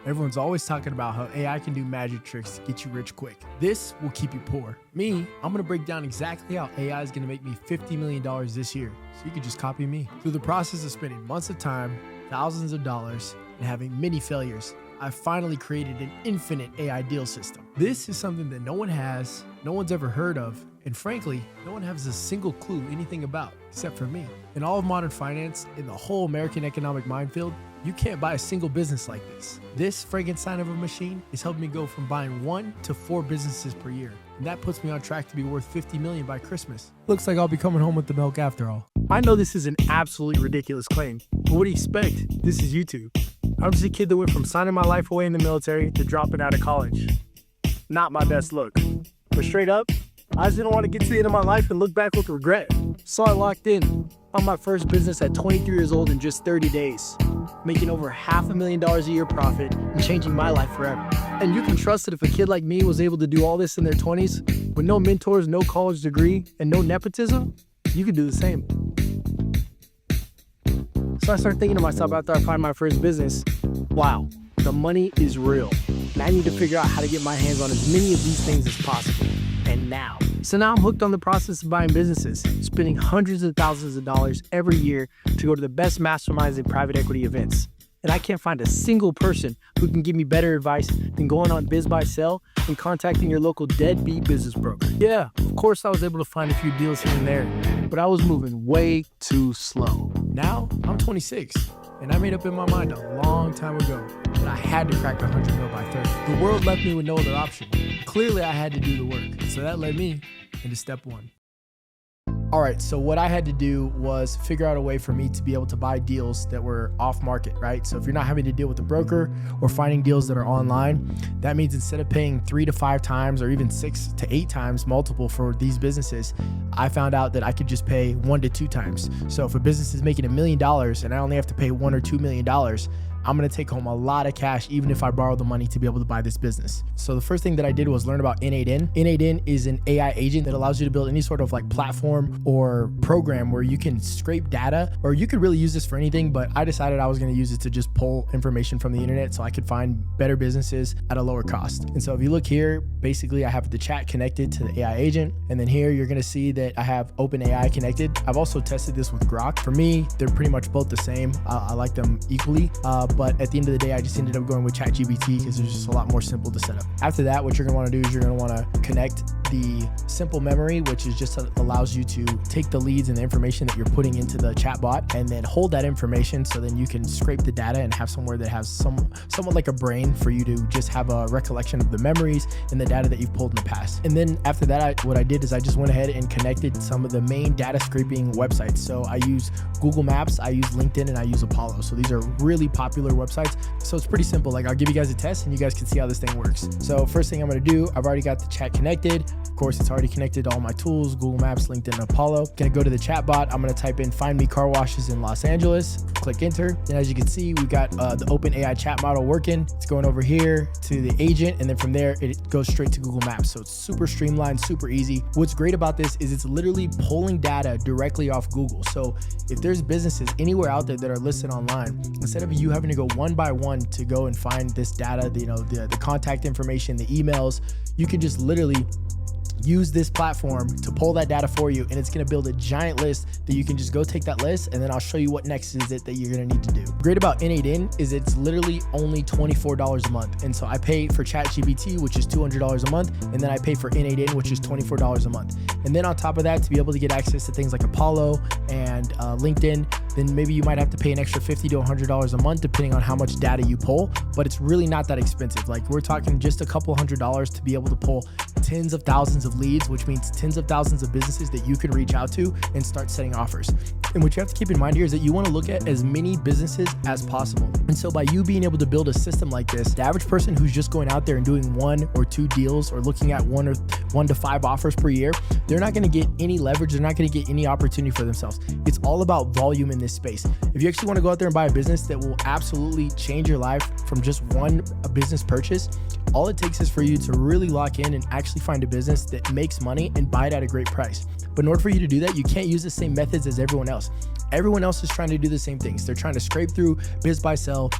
Everyone's always talking about how AI can do magic tricks to get you rich quick. This will keep you poor. Me, I'm gonna break down exactly how AI is gonna make me $50 million this year, so you can just copy me. Through the process of spending months of time, thousands of dollars, and having many failures, I've finally created an infinite AI deal system. This is something that no one has, no one's ever heard of, and frankly, no one has a single clue anything about, except for me. In all of modern finance, in the whole American economic minefield, you can't buy a single business like this. This Frankenstein of a machine is helping me go from buying 1 to 4 businesses per year. And that puts me on track to be worth $50 million by Christmas. Looks like I'll be coming home with the milk after all. I know this is an absolutely ridiculous claim, but what do you expect? This is YouTube. I'm just a kid that went from signing my life away in the military to dropping out of college. Not my best look. But straight up, I just didn't want to get to the end of my life and look back with regret. So I locked in on my first business at 23 years old in just 30 days, making over $500,000 a year profit and changing my life forever. And you can trust that if a kid like me was able to do all this in their 20s, with no mentors, no college degree, and no nepotism, you could do the same. So I started thinking to myself after I find my first business, wow, the money is real. And I need to figure out how to get my hands on as many of these things as possible. And now. So now I'm hooked on the process of buying businesses, spending hundreds of thousands of dollars every year to go to the best masterminds and private equity events. And I can't find a single person who can give me better advice than going on Biz Buy Sell and contacting your local deadbeat business broker. Yeah, of course I was able to find a few deals here and there, but I was moving way too slow. Now I'm 26, and I made up in my mind a long time ago that I had to crack 100 mil by 30. The world left me with no other option. Clearly I had to do the work, so that led me into step 1. All right, so what I had to do was figure out a way for me to be able to buy deals that were off market, right? So if you're not having to deal with a broker or finding deals that are online, that means instead of paying 3 to 5 times or even 6 to 8 times multiple for these businesses, I found out that I could just pay 1 to 2 times. So if a business is making $1 million and I only have to pay $1 or $2 million, I'm gonna take home a lot of cash even if I borrow the money to be able to buy this business. So the first thing that I did was learn about N8N. N8N is an AI agent that allows you to build any sort of like platform or program where you can scrape data, or you could really use this for anything, but I decided I was gonna use it to just pull information from the internet so I could find better businesses at a lower cost. And so if you look here, basically I have the chat connected to the AI agent. And then here you're gonna see that I have OpenAI connected. I've also tested this with Grok. For me, they're pretty much both the same. I like them equally. But at the end of the day, I just ended up going with ChatGPT because it's just a lot more simple to set up. After that, what you're gonna wanna do is you're gonna wanna connect the simple memory, which is just allows you to take the leads and the information that you're putting into the chatbot and then hold that information so then you can scrape the data and have somewhere that has somewhat like a brain for you to just have a recollection of the memories and the data that you've pulled in the past. And then after that, what I did is I just went ahead and connected some of the main data scraping websites. So I use Google Maps, I use LinkedIn, and I use Apollo. So these are really popular websites. So it's pretty simple. Like I'll give you guys a test and you guys can see how this thing works. So first thing I'm gonna do, I've already got the chat connected. Of course, it's already connected to all my tools, Google Maps, LinkedIn, and Apollo. Gonna go to the chat bot. I'm gonna type in find me car washes in Los Angeles, click enter. And as you can see, we've got the OpenAI chat model working. It's going over here to the agent. And then from there, it goes straight to Google Maps. So it's super streamlined, super easy. What's great about this is it's literally pulling data directly off Google. So if there's businesses anywhere out there that are listed online, instead of you having to go one by one to go and find this data, the contact information, the emails, you can just literally use this platform to pull that data for you, and it's gonna build a giant list that you can just go take that list, and then I'll show you what next is it that you're gonna need to do. Great about N8N is it's literally only $24 a month. And so I pay for ChatGPT, which is $200 a month, and then I pay for N8N, which is $24 a month. And then on top of that, to be able to get access to things like Apollo and LinkedIn, then maybe you might have to pay an extra $50 to $100 a month, depending on how much data you pull, but it's really not that expensive. Like we're talking just a couple $100s to be able to pull tens of thousands of leads, which means tens of thousands of businesses that you can reach out to and start setting offers. And what you have to keep in mind here is that you want to look at as many businesses as possible. And so by you being able to build a system like this, the average person who's just going out there and doing 1 or 2 deals or looking at 1 to 5 offers per year, they're not going to get any leverage. They're not going to get any opportunity for themselves. It's all about volume in this space. If you actually want to go out there and buy a business that will absolutely change your life from just one business purchase, all it takes is for you to really lock in and actually find a business that makes money and buy it at a great price. But in order for you to do that, you can't use the same methods as everyone else. Everyone else is trying to do the same things. They're trying to scrape through Biz Buy Sell,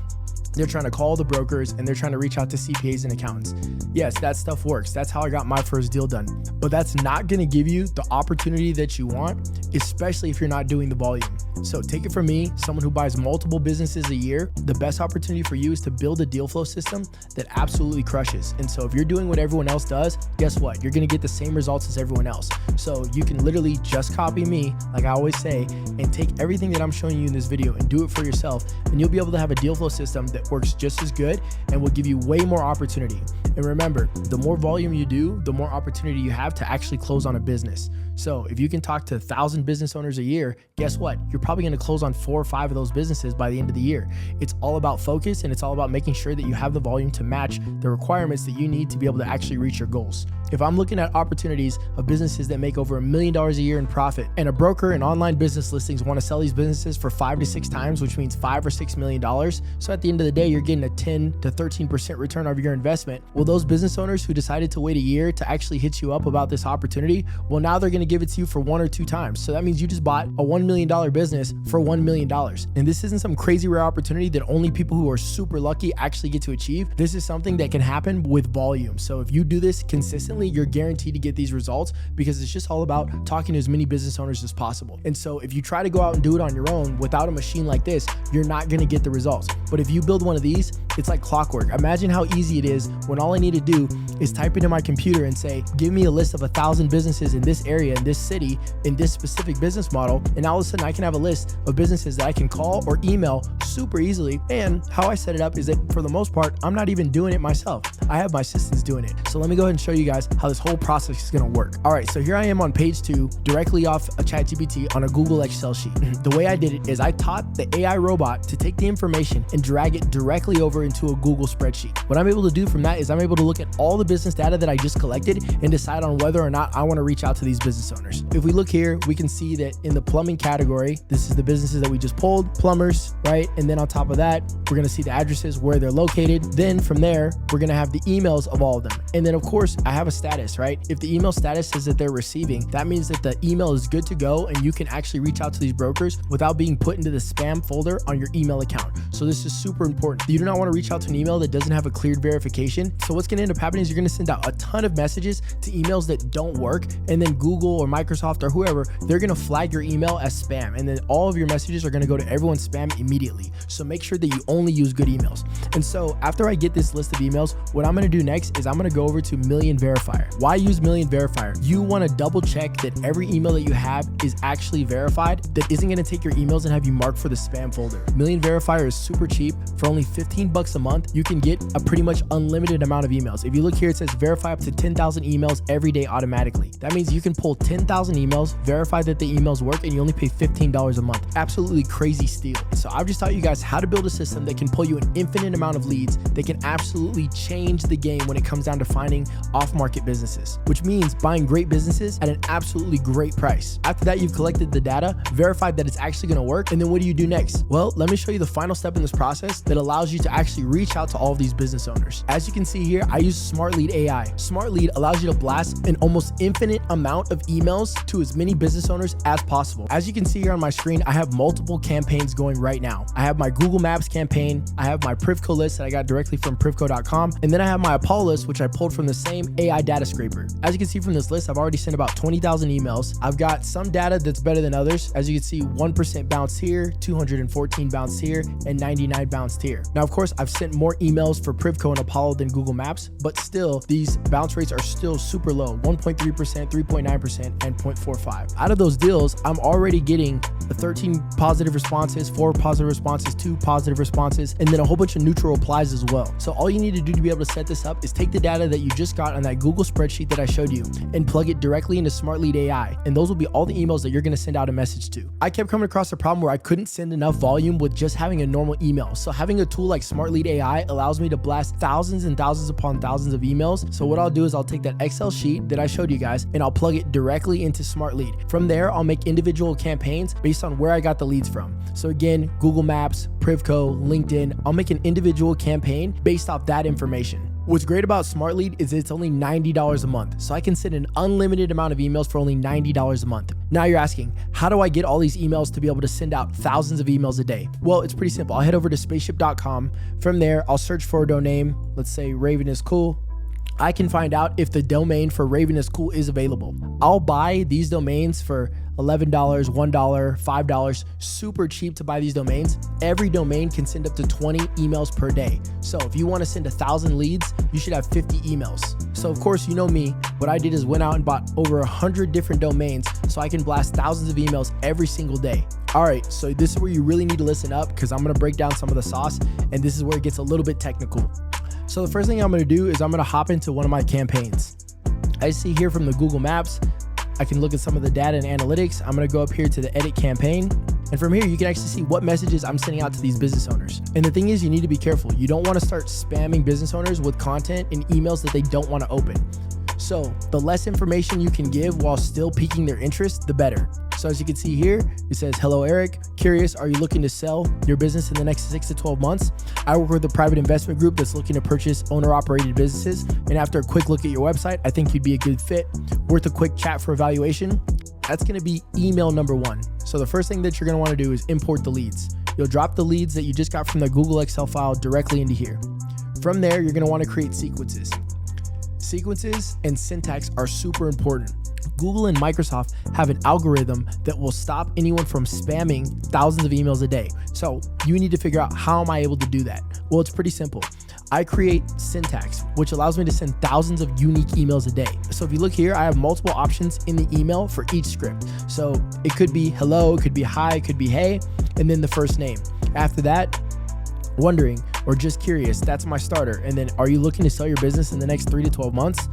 They're trying to call the brokers and they're trying to reach out to CPAs and accountants. Yes, that stuff works. That's how I got my first deal done. But that's not going to give you the opportunity that you want, especially if you're not doing the volume. So take it from me, someone who buys multiple businesses a year, the best opportunity for you is to build a deal flow system that absolutely crushes. And so if you're doing what everyone else does, guess what? You're going to get the same results as everyone else. So you can literally just copy me, like I always say, and take everything that I'm showing you in this video and do it for yourself. And you'll be able to have a deal flow system that works just as good and will give you way more opportunity. And remember, the more volume you do, the more opportunity you have to actually close on a business. So if you can talk to 1,000 business owners a year, guess what? You're probably going to close on 4 or 5 of those businesses by the end of the year. It's all about focus, and it's all about making sure that you have the volume to match the requirements that you need to be able to actually reach your goals. If I'm looking at opportunities of businesses that make over $1 million a year in profit, and a broker and online business listings want to sell these businesses for 5 to 6 times, which means $5 or $6 million. So at the end of the day, you're getting a 10 to 13% return of your investment. Well, those business owners who decided to wait a year to actually hit you up about this opportunity, well, now they're going to give it to you for 1 or 2 times. So that means you just bought a $1 million business for $1 million. And this isn't some crazy rare opportunity that only people who are super lucky actually get to achieve. This is something that can happen with volume. So if you do this consistently, you're guaranteed to get these results, because it's just all about talking to as many business owners as possible. And so if you try to go out and do it on your own without a machine like this, you're not going to get the results. But if you build one of these, it's like clockwork. Imagine how easy it is when all I need to do is type into my computer and say, give me a list of 1,000 businesses in this area, in this city, in this specific business model. And all of a sudden I can have a list of businesses that I can call or email super easily. And how I set it up is that for the most part, I'm not even doing it myself. I have my assistants doing it. So let me go ahead and show you guys how this whole process is going to work. All right, so here I am on page 2, directly off a ChatGPT on a Google Excel sheet. The way I did it is I taught the AI robot to take the information and drag it directly over into a Google spreadsheet. What I'm able to do from that is I'm able to look at all the business data that I just collected and decide on whether or not I want to reach out to these business owners. If we look here, we can see that in the plumbing category, this is the businesses that we just pulled, plumbers, right? And then on top of that, we're going to see the addresses where they're located. Then from there, we're going to have the emails of all of them. And then of course, I have a status, right? If the email status says that they're receiving, that means that the email is good to go and you can actually reach out to these brokers without being put into the spam folder on your email account. So this is super important. You do not want to reach out to an email that doesn't have a cleared verification. So what's going to end up happening is you're going to send out a ton of messages to emails that don't work. And then Google or Microsoft or whoever, they're going to flag your email as spam. And then all of your messages are going to go to everyone's spam immediately. So make sure that you only use good emails. And so after I get this list of emails, what I'm going to do next is I'm going to go over to Million Verifier. Why use Million Verifier? You want to double check that every email that you have is actually verified, that isn't going to take your emails and have you marked for the spam folder. Million Verifier is super cheap. For only $15 a month, you can get a pretty much unlimited amount of emails. If you look here, it says verify up to 10,000 emails every day automatically. That means you can pull 10,000 emails, verify that the emails work, and you only pay $15 a month. Absolutely crazy steal. So I've just taught you guys how to build a system that can pull you an infinite amount of leads that can absolutely change the game when it comes down to finding off-market businesses, which means buying great businesses at an absolutely great price. After that, you've collected the data, verified that it's actually going to work, and then what do you do next? Well, let me show you the final step in this process that allows you to actually reach out to all of these business owners. As you can see here, I use Smart Lead AI. Smart Lead allows you to blast an almost infinite amount of emails to as many business owners as possible. As you can see here on my screen, I have multiple campaigns going right now. I have my Google Maps campaign, I have my Privco list that I got directly from privco.com, and then I have my Apollo list, which I pulled from the same AI data scraper. As you can see from this list, I've already sent about 20,000 emails. I've got some data that's better than others. As you can see, 1% bounced here, 214 bounced here, and 99 bounced here. Now, of course, I've sent more emails for Privco and Apollo than Google Maps, but still, these bounce rates are still super low, 1.3%, 3.9%, and 0.45. Out of those deals, I'm already getting 13 positive responses, 4 positive responses, 2 positive responses, and then a whole bunch of neutral replies as well. So all you need to do to be able to set this up is take the data that you just got on that Google spreadsheet that I showed you and plug it directly into Smart Lead AI. And those will be all the emails that you're going to send out a message to. I kept coming across a problem where I couldn't send enough volume with just having a normal email. So having a tool like Smart Lead AI allows me to blast thousands and thousands upon thousands of emails. So what I'll do is I'll take that Excel sheet that I showed you guys and I'll plug it directly into Smart Lead. From there, I'll make individual campaigns based on where I got the leads from. So again, Google Maps, Privco, LinkedIn, I'll make an individual campaign based off that information. What's great about Smart Lead is it's only $90 a month, so I can send an unlimited amount of emails for only $90 a month. Now you're asking, how do I get all these emails to be able to send out thousands of emails a day? Well, it's pretty simple. I'll head over to spaceship.com. From there, I'll search for a domain. Let's say Raven is cool. I can find out if the domain for Raven is cool is available. I'll buy these domains for $11, $1, $5, super cheap to buy these domains. Every domain can send up to 20 emails per day. So if you want to send 1,000 leads, you should have 50 emails. So of course, you know me, what I did is went out and bought over 100 different domains so I can blast thousands of emails every single day. All right, so this is where you really need to listen up because I'm gonna break down some of the sauce, and this is where it gets a little bit technical. So the first thing I'm gonna do is I'm gonna hop into one of my campaigns. I see here from the Google Maps, I can look at some of the data and analytics. I'm gonna go up here to the edit campaign. And from here, you can actually see what messages I'm sending out to these business owners. And the thing is, you need to be careful. You don't wanna start spamming business owners with content and emails that they don't wanna open. So the less information you can give while still piquing their interest, the better. So as you can see here, it says, hello, Eric. Curious, are you looking to sell your business in the next 6 to 12 months? I work with a private investment group that's looking to purchase owner-operated businesses. And after a quick look at your website, I think you'd be a good fit. Worth a quick chat for evaluation. That's gonna be email number 1. So the first thing that you're gonna wanna do is import the leads. You'll drop the leads that you just got from the Google Excel file directly into here. From there, you're gonna wanna create sequences. Sequences and syntax are super important. Google and Microsoft have an algorithm that will stop anyone from spamming thousands of emails a day. So you need to figure out, how am I able to do that? Well, it's pretty simple. I create syntax, which allows me to send thousands of unique emails a day. So if you look here, I have multiple options in the email for each script. So it could be hello, it could be hi, it could be hey, and then the first name. After that, wondering or just curious, that's my starter. And then, are you looking to sell your business in the next 3 to 12 months?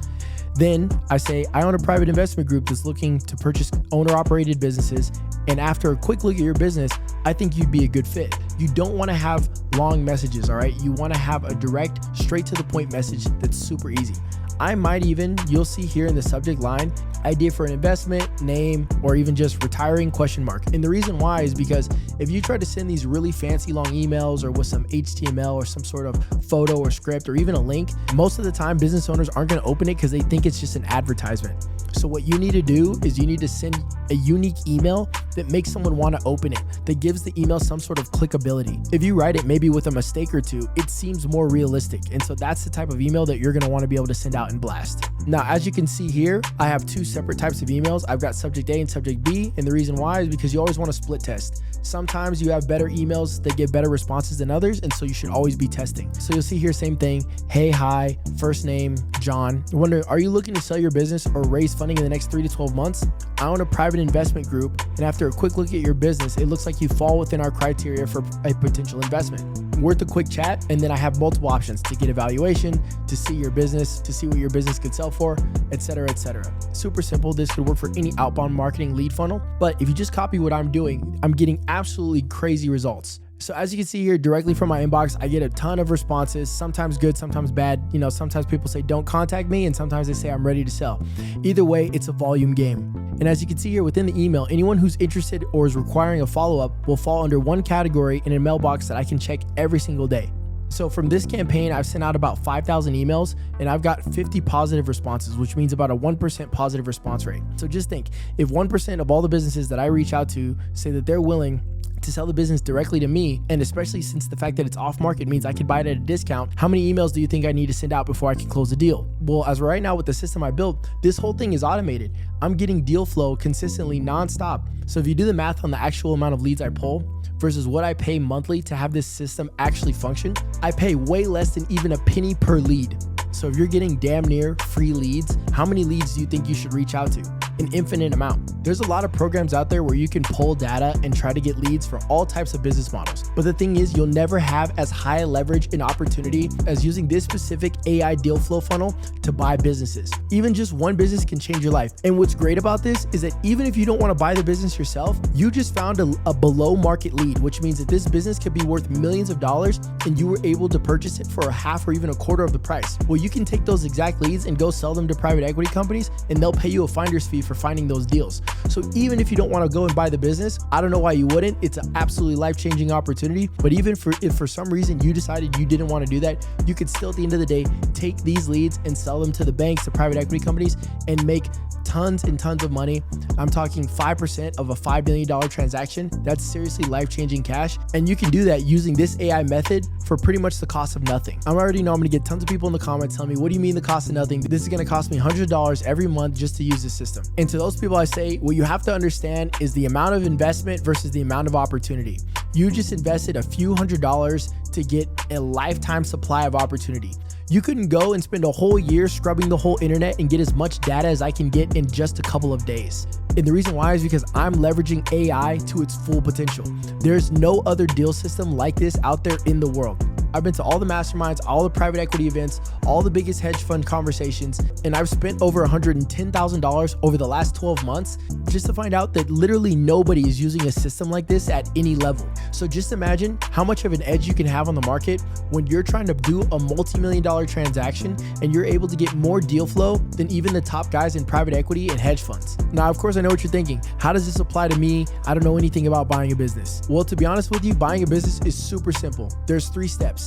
Then I say, I own a private investment group that's looking to purchase owner-operated businesses. And after a quick look at your business, I think you'd be a good fit. You don't want to have long messages, all right? You want to have a direct, straight to the point message that's super easy. I might even, you'll see here in the subject line, idea for an investment, name, or even just retiring ? And the reason why is because if you try to send these really fancy long emails or with some HTML or some sort of photo or script or even a link, most of the time business owners aren't going to open it because they think it's just an advertisement. So what you need to do is you need to send a unique email that makes someone want to open it, that gives the email some sort of clickability. If you write it maybe with a mistake or two, it seems more realistic. And so that's the type of email that you're going to want to be able to send out and blast. Now, as you can see here, I have 2 separate types of emails. I've got subject A and subject B. And the reason why is because you always want to split test. Sometimes you have better emails that get better responses than others. And so you should always be testing. So you'll see here, same thing. Hey, hi, first name, John. I wonder, are you looking to sell your business or raise funding in the next 3 to 12 months? I own a private investment group. And after a quick look at your business, it looks like you fall within our criteria for a potential investment. Worth a quick chat. And then I have multiple options to get evaluation, to see your business, to see what your business could sell for, etc., etc. Super simple. This could work for any outbound marketing lead funnel. But if you just copy what I'm doing, I'm getting absolutely crazy results. So as you can see here, directly from my inbox, I get a ton of responses, sometimes good, sometimes bad. You know, sometimes people say, don't contact me. And sometimes they say, I'm ready to sell. Either way, it's a volume game. And as you can see here within the email, anyone who's interested or is requiring a follow-up will fall under one category in a mailbox that I can check every single day. So from this campaign, I've sent out about 5,000 emails and I've got 50 positive responses, which means about a 1% positive response rate. So just think, if 1% of all the businesses that I reach out to say that they're willing to sell the business directly to me, and especially since the fact that it's off market means I could buy it at a discount, how many emails do you think I need to send out before I can close a deal? Well, as right now with the system I built, this whole thing is automated. I'm getting deal flow consistently nonstop. So if you do the math on the actual amount of leads I pull versus what I pay monthly to have this system actually function, I pay way less than even a penny per lead. So if you're getting damn near free leads, how many leads do you think you should reach out to? An infinite amount. There's a lot of programs out there where you can pull data and try to get leads for all types of business models. But the thing is, you'll never have as high a leverage and opportunity as using this specific AI deal flow funnel to buy businesses. Even just one business can change your life. And what's great about this is that even if you don't want to buy the business yourself, you just found a below market lead, which means that this business could be worth millions of dollars and you were able to purchase it for a half or even a quarter of the price. Well, you can take those exact leads and go sell them to private equity companies and they'll pay you a finder's fee for finding those deals. So even if you don't want to go and buy the business, I don't know why you wouldn't. It's an absolutely life-changing opportunity. But even if for some reason you decided you didn't want to do that, you could still at the end of the day take these leads and sell them to the banks, to private equity companies, and make tons and tons of money. I'm talking 5% of a $5 million transaction. That's seriously life-changing cash. And you can do that using this AI method for pretty much the cost of nothing. I already know I'm gonna get tons of people in the comments telling me, what do you mean the cost of nothing? This is gonna cost me $100 every month just to use this system. And to those people I say, what you have to understand is the amount of investment versus the amount of opportunity. You just invested a few $100s to get a lifetime supply of opportunity. You couldn't go and spend a whole year scrubbing the whole internet and get as much data as I can get in just a couple of days. And the reason why is because I'm leveraging AI to its full potential. There's no other deal system like this out there in the world. I've been to all the masterminds, all the private equity events, all the biggest hedge fund conversations, and I've spent over $110,000 over the last 12 months just to find out that literally nobody is using a system like this at any level. So just imagine how much of an edge you can have on the market when you're trying to do a multi-million-dollar transaction and you're able to get more deal flow than even the top guys in private equity and hedge funds. Now, of course, I know what you're thinking. How does this apply to me? I don't know anything about buying a business. Well, to be honest with you, buying a business is super simple. There's 3 steps.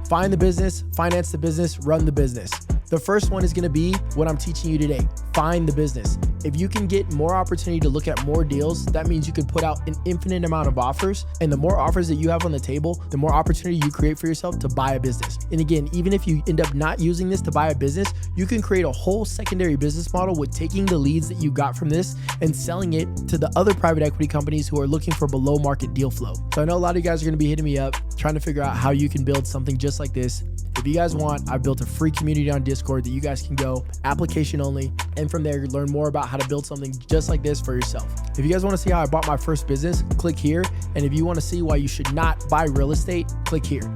Find the business, finance the business, run the business. The first one is gonna be what I'm teaching you today. Find the business. If you can get more opportunity to look at more deals, that means you can put out an infinite amount of offers. And the more offers that you have on the table, the more opportunity you create for yourself to buy a business. And again, even if you end up not using this to buy a business, you can create a whole secondary business model with taking the leads that you got from this and selling it to the other private equity companies who are looking for below market deal flow. So I know a lot of you guys are gonna be hitting me up, trying to figure out how you can build something just like this. If you guys want, I've built a free community on Discord that you guys can go, application only, and from there learn more about how to build something just like this for yourself. If you guys want to see how I bought my first business, click here. And if you want to see why you should not buy real estate, click here.